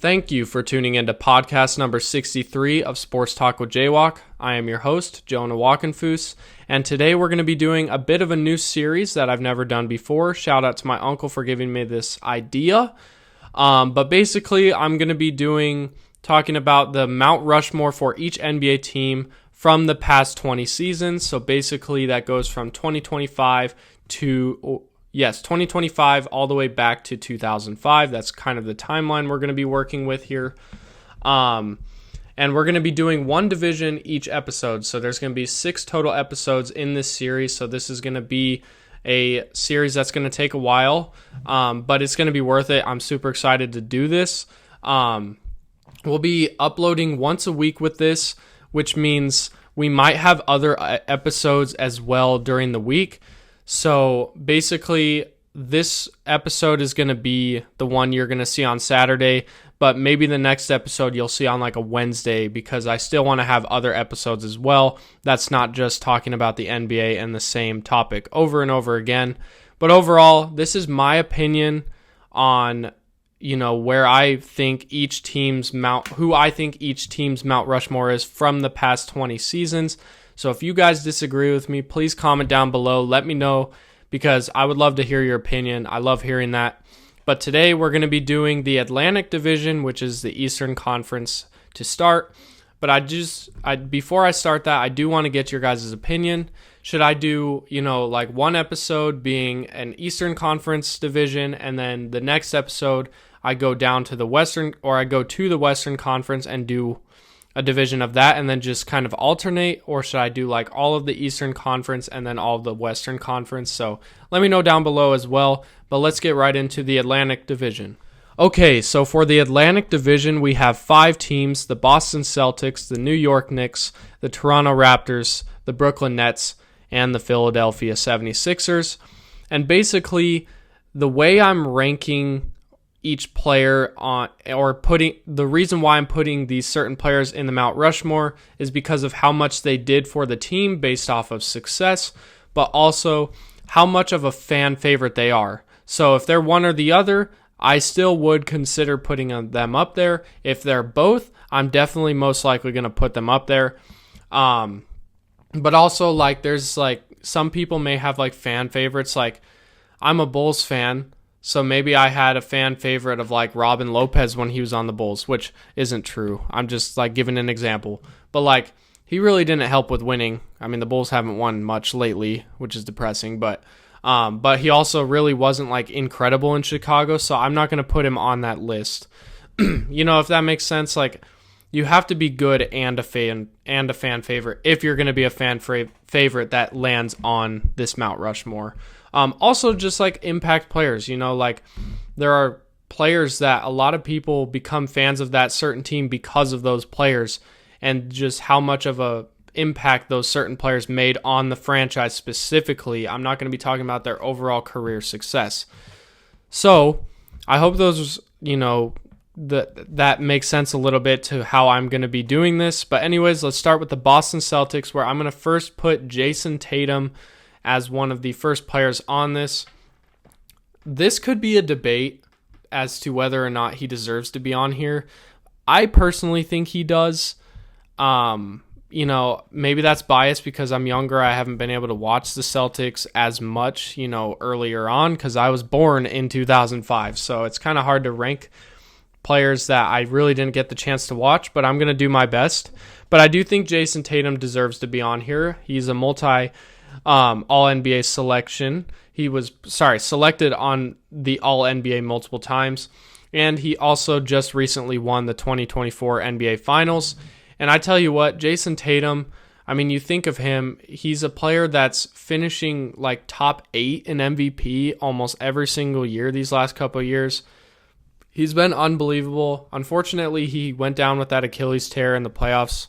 Thank you for tuning into podcast number 63 of Sports Talk with JWock. I am your host, Jonah Walkenfoos, and today we're going to be doing a bit of a new series that I've never done before. Shout out to my uncle for giving me this idea. But basically, I'm going to be talking about the Mount Rushmore for each NBA team from the past 20 seasons. So basically, that goes from 2025 all the way back to 2005. That's kind of the timeline we're going to be working with here. And we're going to be doing one division each episode. So there's going to be 6 total episodes in this series. So this is going to be a series that's going to take a while, but it's going to be worth it. I'm super excited to do this. We'll be uploading once a week with this, which means we might have other episodes as well during the week. So basically, this episode is going to be the one you're going to see on Saturday, but maybe the next episode you'll see on like a Wednesday, because I still want to have other episodes as well. That's not just talking about the NBA and the same topic over and over again. But overall, this is my opinion on, where I think each team's Mount Rushmore is from the past 20 seasons. So if you guys disagree with me, please comment down below. Let me know, because I would love to hear your opinion. I love hearing that. But today we're going to be doing the Atlantic Division, which is the Eastern Conference to start. But before I start that, I do want to get your guys' opinion. Should I do, like one episode being an Eastern Conference division, and then the next episode I go down to the Western, or I go to the Western Conference and do a division of that, and then just kind of alternate? Or should I do like all of the Eastern Conference and then all of the Western Conference? So let me know down below as well. But let's get right into the Atlantic Division. Okay, so for the Atlantic Division, we have 5 teams: the Boston Celtics, the New York Knicks, the Toronto Raptors, the Brooklyn Nets, and the Philadelphia 76ers. And basically, the way I'm ranking each player on, or the reason why I'm putting these certain players in the Mount Rushmore is because of how much they did for the team based off of success, but also how much of a fan favorite they are. So if they're one or the other, I still would consider putting them up there. If they're both, I'm definitely most likely going to put them up there. But also, like, there's like some people may have like fan favorites. Like, I'm a Bulls fan, so maybe I had a fan favorite of like Robin Lopez when he was on the Bulls, which isn't true. I'm just like giving an example. But like, he really didn't help with winning. I mean, the Bulls haven't won much lately, which is depressing. But he also really wasn't like incredible in Chicago, so I'm not going to put him on that list. If that makes sense. Like, you have to be good and a fan favorite if you're going to be a fan favorite that lands on this Mount Rushmore. Also, just like impact players, like there are players that a lot of people become fans of that certain team because of those players, and just how much of a impact those certain players made on the franchise specifically. I'm not going to be talking about their overall career success. So I hope those, that makes sense a little bit to how I'm going to be doing this. But anyways, let's start with the Boston Celtics, where I'm going to first put Jason Tatum as one of the first players on this. This could be a debate as to whether or not he deserves to be on here. I personally think he does. Maybe that's biased because I'm younger. I haven't been able to watch the Celtics as much, earlier on, because I was born in 2005. So it's kind of hard to rank players that I really didn't get the chance to watch, but I'm going to do my best. But I do think Jason Tatum deserves to be on here. He's a All-NBA selection. He was selected on the All-NBA multiple times, and he also just recently won the 2024 NBA Finals. And I tell you what, Jason Tatum, I mean, you think of him, he's a player that's finishing like top 8 in MVP almost every single year these last couple of years. He's been unbelievable. Unfortunately, he went down with that Achilles tear in the playoffs.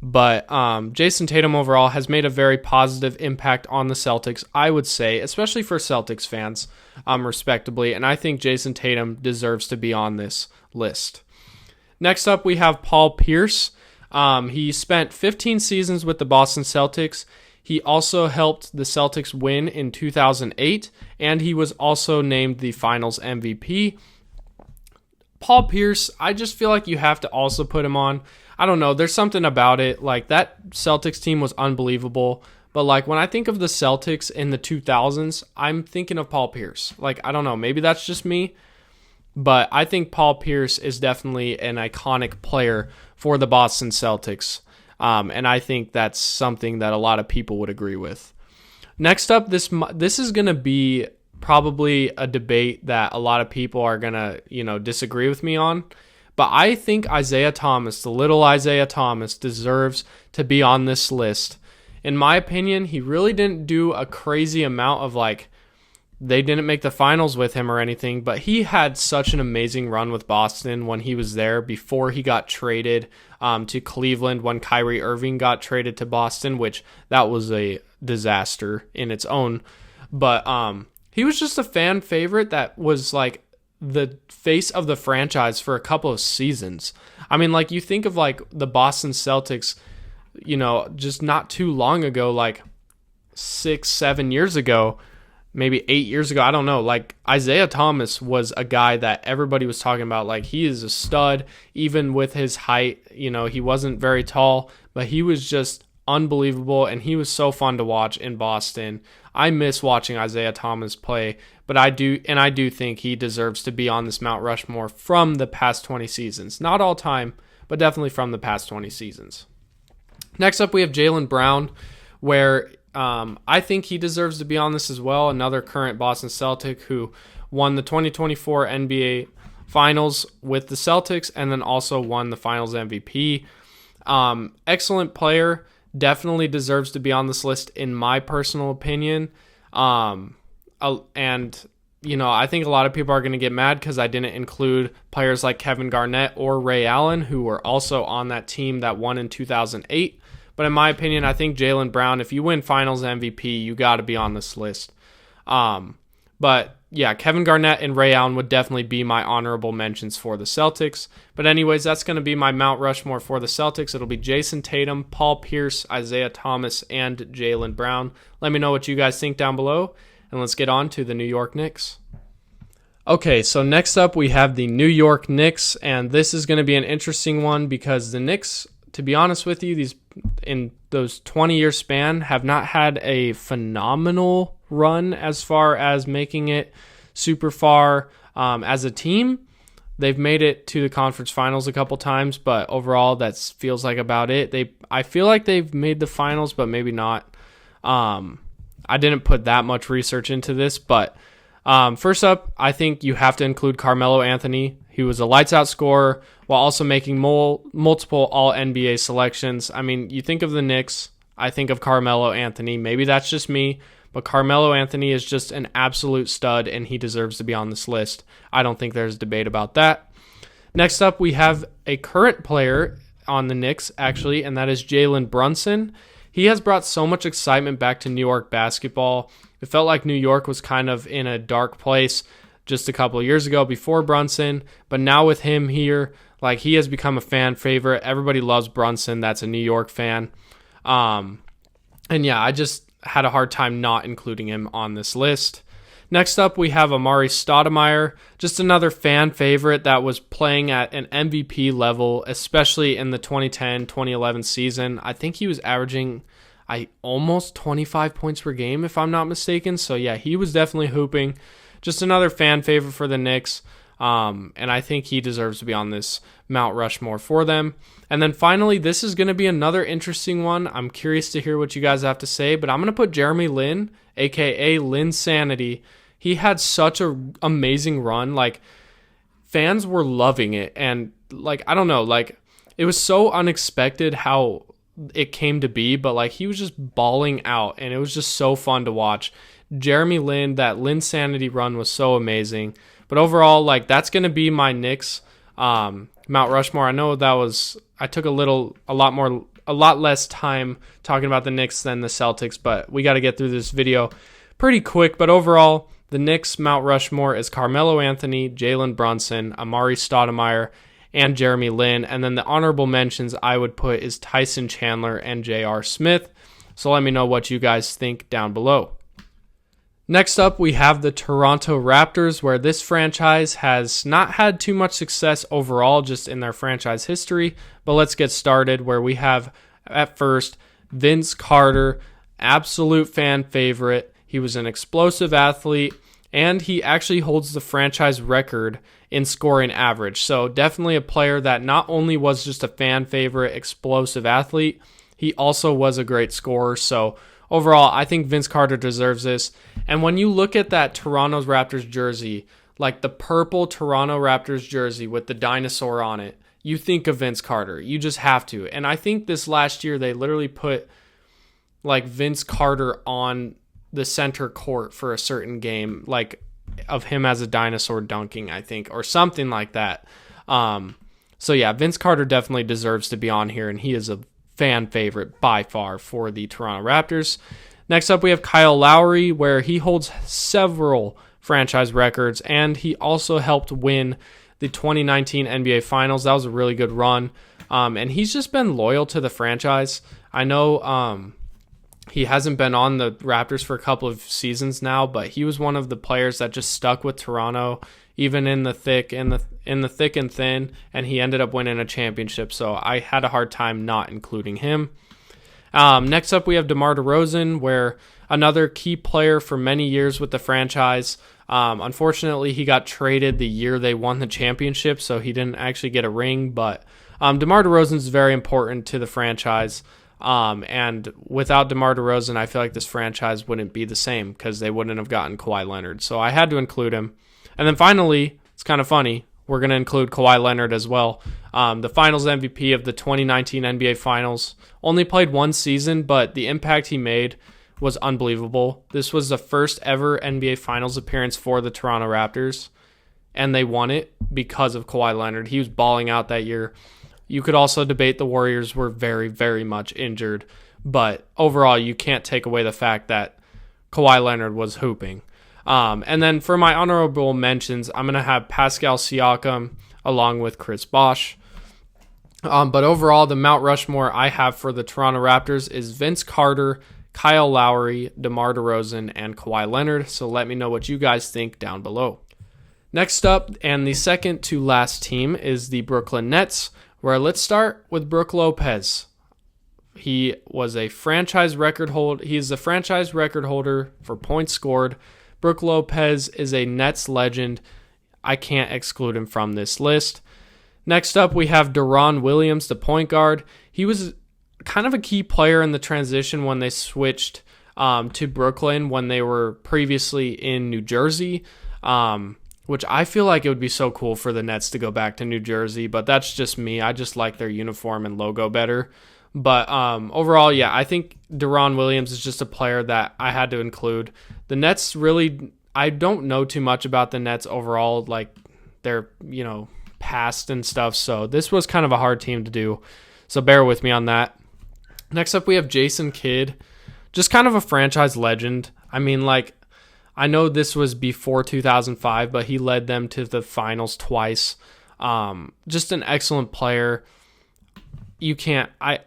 But Jason Tatum overall has made a very positive impact on the Celtics, I would say, especially for Celtics fans, respectably. And I think Jason Tatum deserves to be on this list. Next up, we have Paul Pierce. He spent 15 seasons with the Boston Celtics. He also helped the Celtics win in 2008, and he was also named the Finals MVP. Paul Pierce, I just feel like you have to also put him on. I don't know. There's something about it. Like, that Celtics team was unbelievable. But, like, when I think of the Celtics in the 2000s, I'm thinking of Paul Pierce. Like, I don't know. Maybe that's just me. But I think Paul Pierce is definitely an iconic player for the Boston Celtics. And I think that's something that a lot of people would agree with. Next up, this is going to be probably a debate that a lot of people are going to, disagree with me on. But I think Isaiah Thomas, the little Isaiah Thomas, deserves to be on this list. In my opinion, he really didn't do a crazy amount of, like, they didn't make the finals with him or anything, but he had such an amazing run with Boston when he was there before he got traded to Cleveland when Kyrie Irving got traded to Boston, which that was a disaster in its own. But he was just a fan favorite that was like the face of the franchise for a couple of seasons. I mean, like, you think of like the Boston Celtics, just not too long ago, like 6-7 years ago, maybe 8 years ago, I don't know. Like, Isaiah Thomas was a guy that everybody was talking about. Like, he is a stud, even with his height. He wasn't very tall, but he was just unbelievable, and he was so fun to watch in Boston. I miss watching Isaiah Thomas play, but I do think he deserves to be on this Mount Rushmore from the past 20 seasons. Not all time, but definitely from the past 20 seasons. Next up, we have Jaylen Brown, where I think he deserves to be on this as well. Another current Boston Celtic who won the 2024 NBA Finals with the Celtics and then also won the Finals MVP. Excellent player. Definitely deserves to be on this list in my personal opinion. And, I think a lot of people are going to get mad because I didn't include players like Kevin Garnett or Ray Allen, who were also on that team that won in 2008. But in my opinion, I think Jaylen Brown, if you win Finals MVP, you got to be on this list. But yeah, Kevin Garnett and Ray Allen would definitely be my honorable mentions for the Celtics. But anyways, that's going to be my Mount Rushmore for the Celtics. It'll be Jason Tatum, Paul Pierce, Isaiah Thomas, and Jaylen Brown. Let me know what you guys think down below, and let's get on to the New York Knicks. Okay, so next up we have the New York Knicks, and this is going to be an interesting one because the Knicks, to be honest with you, in those 20-year span have not had a phenomenal run as far as making it super far as a team. They've made it to the conference finals a couple times, but overall that feels like about it. I feel like they've made the finals, but maybe not. I didn't put that much research into this, but first up, I think you have to include Carmelo Anthony. He was a lights-out scorer while also making multiple All-NBA selections. I mean, you think of the Knicks, I think of Carmelo Anthony. Maybe that's just me, but Carmelo Anthony is just an absolute stud, and he deserves to be on this list. I don't think there's debate about that. Next up, we have a current player on the Knicks, actually, and that is Jalen Brunson. He has brought so much excitement back to New York basketball. It felt like New York was kind of in a dark place just a couple of years ago before Brunson, but now with him here, like, he has become a fan favorite. Everybody loves Brunson. That's a New York fan. And yeah, I just had a hard time not including him on this list. Next up, we have Amari Stoudemire, just another fan favorite that was playing at an MVP level, especially in the 2010-2011 season. I think he was averaging almost 25 points per game, if I'm not mistaken. So yeah, he was definitely hooping. Just another fan favorite for the Knicks, and I think he deserves to be on this Mount Rushmore for them. And then finally, this is going to be another interesting one. I'm curious to hear what you guys have to say, but I'm going to put Jeremy Lin, a.k.a. Linsanity. He had such an amazing run. Like, fans were loving it, and, like, I don't know, like, it was so unexpected how it came to be, but, like, he was just balling out, and it was just so fun to watch. Jeremy Lin, that Linsanity run was so amazing. But overall, like, that's going to be my Knicks Mount Rushmore. I know I took a lot less time talking about the Knicks than the Celtics, but we got to get through this video pretty quick. But overall, the Knicks Mount Rushmore is Carmelo Anthony, Jalen Brunson, Amari Stoudemire, and Jeremy Lin. And then the honorable mentions I would put is Tyson Chandler and J.R. Smith. So let me know what you guys think down below. Next up, we have the Toronto Raptors, where this franchise has not had too much success overall just in their franchise history. But let's get started, where we have at first Vince Carter, absolute fan favorite. He was an explosive athlete, and he actually holds the franchise record in scoring average. So definitely a player that not only was just a fan favorite, explosive athlete, he also was a great scorer. So overall, I think Vince Carter deserves this. And when you look at that Toronto Raptors jersey, like the purple Toronto Raptors jersey with the dinosaur on it, you think of Vince Carter. You just have to. And I think this last year they literally put like Vince Carter on the center court for a certain game, like of him as a dinosaur dunking, I think, or something like that. So yeah, Vince Carter definitely deserves to be on here, and he is a fan favorite by far for the Toronto Raptors. Next up, we have Kyle Lowry, where he holds several franchise records, and he also helped win the 2019 NBA Finals. That was a really good run, and he's just been loyal to the franchise. I know he hasn't been on the Raptors for a couple of seasons now, but he was one of the players that just stuck with Toronto, even in the thick and thin, and he ended up winning a championship. So I had a hard time not including him. Next up, we have DeMar DeRozan, where another key player for many years with the franchise. Unfortunately, he got traded the year they won the championship, so he didn't actually get a ring. But DeMar DeRozan is very important to the franchise. And without DeMar DeRozan, I feel like this franchise wouldn't be the same because they wouldn't have gotten Kawhi Leonard. So I had to include him. And then finally, it's kind of funny, we're going to include Kawhi Leonard as well. The Finals MVP of the 2019 NBA Finals. Only played one season, but the impact he made was unbelievable. This was the first ever NBA Finals appearance for the Toronto Raptors, and they won it because of Kawhi Leonard. He was balling out that year. You could also debate the Warriors were very, very much injured, but overall, you can't take away the fact that Kawhi Leonard was hooping. And then for my honorable mentions, I'm going to have Pascal Siakam along with Chris Bosh. But overall, the Mount Rushmore I have for the Toronto Raptors is Vince Carter, Kyle Lowry, DeMar DeRozan, and Kawhi Leonard. So let me know what you guys think down below. Next up, and the second to last team, is the Brooklyn Nets, where let's start with Brook Lopez. He was a franchise record holder. He is the franchise record holder for points scored. Brook Lopez is a Nets legend. I can't exclude him from this list. Next up, we have Deron Williams, the point guard. He was kind of a key player in the transition when they switched to Brooklyn when they were previously in New Jersey, which I feel like it would be so cool for the Nets to go back to New Jersey, but that's just me. I just like their uniform and logo better. But overall, yeah, I think Deron Williams is just a player that I had to include. The Nets really, I don't know too much about the Nets overall, like their, past and stuff. So this was kind of a hard team to do. So bear with me on that. Next up, we have Jason Kidd, just kind of a franchise legend. I mean, I know this was before 2005, but he led them to the finals twice. Just an excellent player. You can't, I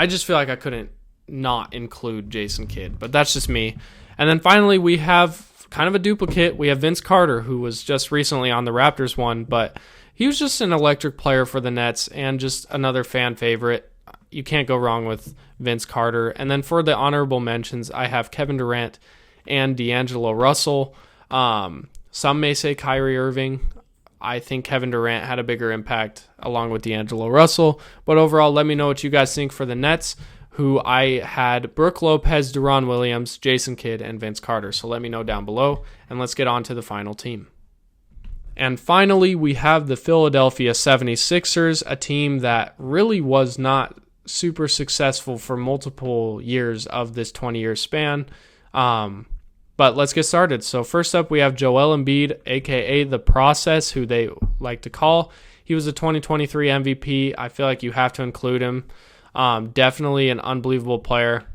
just feel like I couldn't not include Jason Kidd, but that's just me. And then finally, we have kind of a duplicate. We have Vince Carter, who was just recently on the Raptors one, but he was just an electric player for the Nets and just another fan favorite. You can't go wrong with Vince Carter. And then for the honorable mentions, I have Kevin Durant and D'Angelo Russell. Some may say Kyrie Irving. I think Kevin Durant had a bigger impact along with D'Angelo Russell. But overall, let me know what you guys think for the Nets, who I had Brook Lopez, Deron Williams, Jason Kidd, and Vince Carter. So let me know down below, and let's get on to the final team. And finally, we have the Philadelphia 76ers, a team that really was not super successful for multiple years of this 20-year span. But let's get started. So first up, we have Joel Embiid, a.k.a. The Process, who they like to call. He was a 2023 MVP. I feel like you have to include him. Definitely an unbelievable player.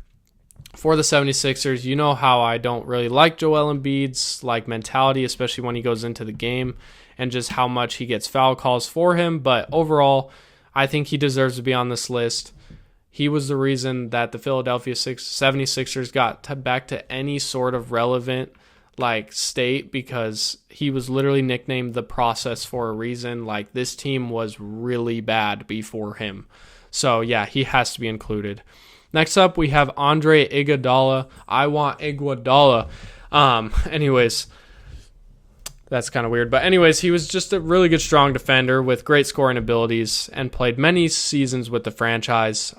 For the 76ers, you know how I don't really like Joel Embiid's mentality, especially when he goes into the game, and just how much he gets foul calls for him. But overall, I think he deserves to be on this list. He was the reason that the Philadelphia 76ers got back to any sort of relevant like state because he was literally nicknamed the process for a reason. Like, this team was really bad before him. So yeah, he has to be included. Next up, we have Andre Iguodala. I want Iguodala. Anyways, that's kind of weird. But anyways, he was just a really good, strong defender with great scoring abilities and played many seasons with the franchise.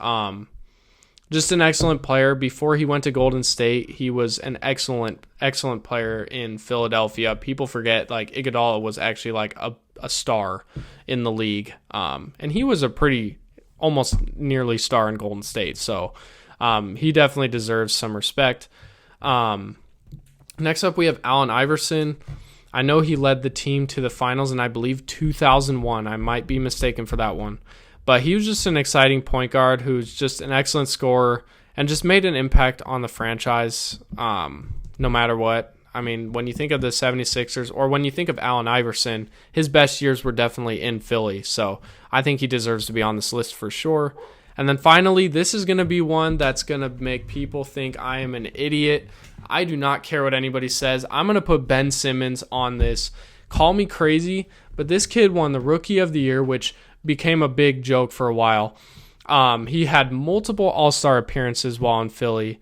Just an excellent player. Before he went to Golden State, he was an excellent player in Philadelphia. People forget, like, Iguodala was actually like a star in the league. And he was a pretty almost nearly star in Golden State. So he definitely deserves some respect. Next up, we have Allen Iverson. I know he led the team to the finals in, I believe, 2001. I might be mistaken for that one. But he was just an exciting point guard who's just an excellent scorer and just made an impact on the franchise no matter what. I mean, when you think of the 76ers or when you think of Allen Iverson, his best years were definitely in Philly. So I think he deserves to be on this list for sure. And then finally, this is going to be one that's going to make people think I am an idiot. I do not care what anybody says. I'm going to put Ben Simmons on this. Call me crazy, but this kid won the Rookie of the Year, which became a big joke for a while. He had multiple All-Star appearances while in Philly.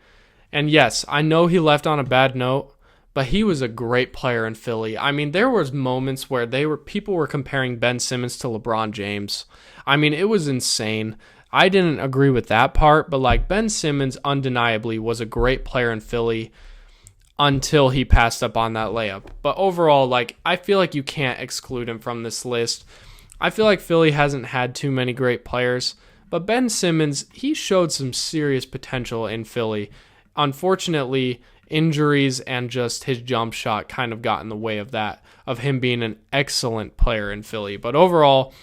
And yes, I know he left on a bad note, but he was a great player in Philly. I mean, there was moments where people were comparing Ben Simmons to LeBron James. I mean, it was insane. I didn't agree with that part, but like, Ben Simmons undeniably was a great player in Philly until he passed up on that layup. But overall, like, I feel like you can't exclude him from this list. I feel like Philly hasn't had too many great players, but Ben Simmons, he showed some serious potential in Philly. Unfortunately, injuries and just his jump shot kind of got in the way of that, of him being an excellent player in Philly. But overall,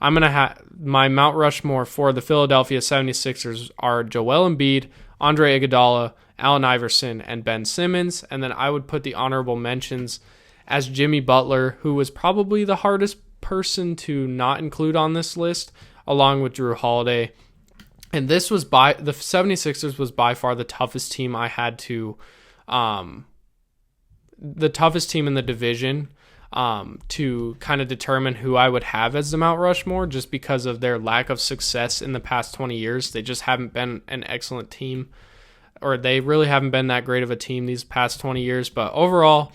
I'm going to have my Mount Rushmore for the Philadelphia 76ers are Joel Embiid, Andre Iguodala, Allen Iverson, and Ben Simmons. And then I would put the honorable mentions as Jimmy Butler, who was probably the hardest person to not include on this list, along with Drew Holiday. And the 76ers was by far the toughest team I had to, the toughest team in the division to kind of determine who I would have as the Mount Rushmore, just because of their lack of success in the past 20 years. They just haven't been an excellent team, or they really haven't been that great of a team these past 20 years. But overall,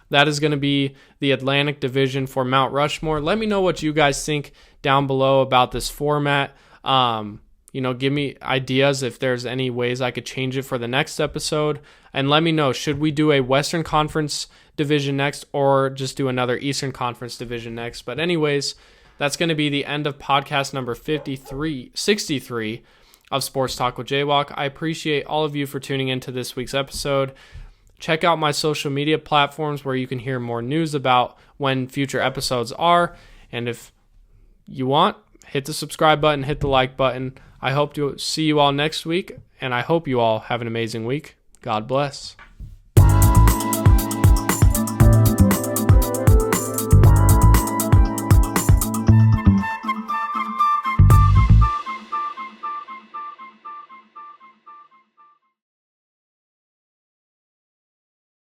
that is going to be the Atlantic Division for Mount Rushmore. Let me know what you guys think down below about this format. Give me ideas if there's any ways I could change it for the next episode. And let me know, should we do a Western Conference division next or just do another Eastern Conference division next? But anyways, that's going to be the end of podcast number 63 of Sports Talk with JWock. I appreciate all of you for tuning into this week's episode. Check out my social media platforms where you can hear more news about when future episodes are. And if you want, hit the subscribe button, hit the like button. I hope to see you all next week, and I hope you all have an amazing week. God bless.